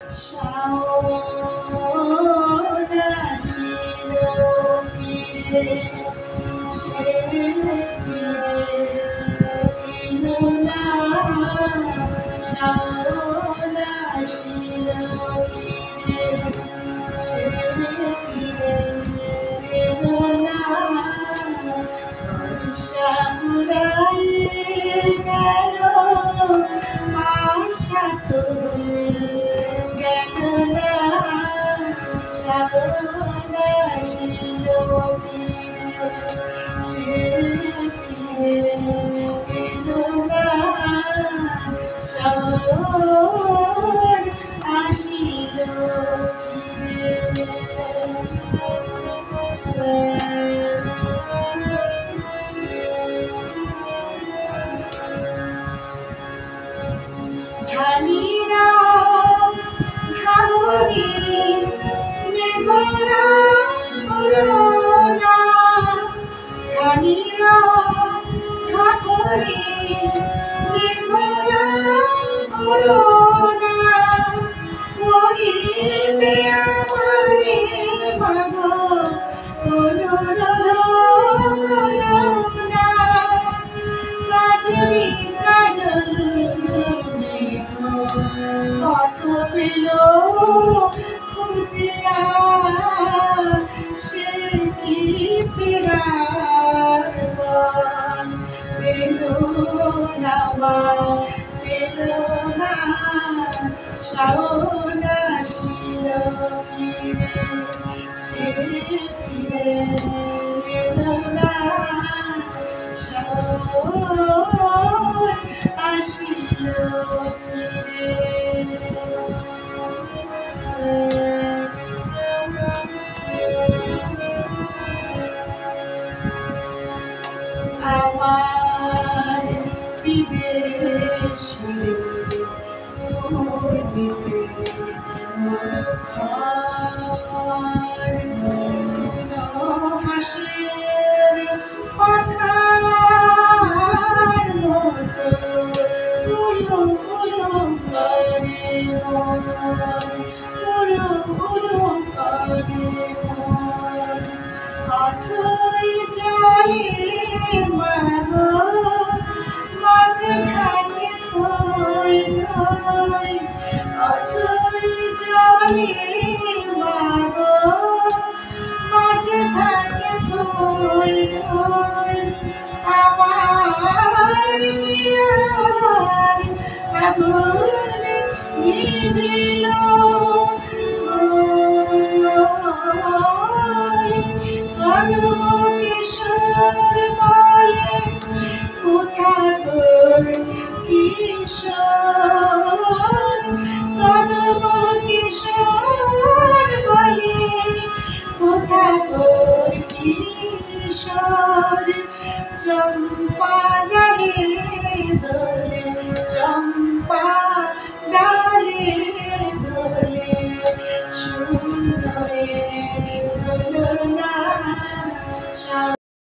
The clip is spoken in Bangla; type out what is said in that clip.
শাওন আসিল ফিরে, সে ফিরে এলো না। শাওন আসিল ফিরে, সে ফিরে এলো না। বর্ষা ফুরায়ে গেল, আশা তো গেল না। শাওন আসিল ফিরে, সে ফিরে এলো না। শাওন আসিল ফিরে। ধানীরা ঘাগরি মেঘনা উড়ো না। ধানীরা ঘাগরি মেঘনা উড়ো না। মরিতে আমারে মাগো অনুরোধ করো না। কাজলি কাজল পথ পেল খুঁজিয়া, সে কি ফেরার পথ পেল না, পেল না। শাওন আসিল ফিরে, সে ফিরে এলো না। শাওন আসিল ফিরে। আমার বিদেশী খুঁজিতে হাসির কথার মতো উড়ো উড়ো করে মন, উড়ো উড়ো করে মন। অথই জলে মাগো মাঠ ঘাটে থই থই। অথই জলে মাগো মাঠ ঘাটে থই থই। আমার পিয়ার আগুন নিভিল, কদম কিশোর বলে কোথা তোর কিশোর। কদম কিশোর বলে কোথা তোর কিশোর। চম্পা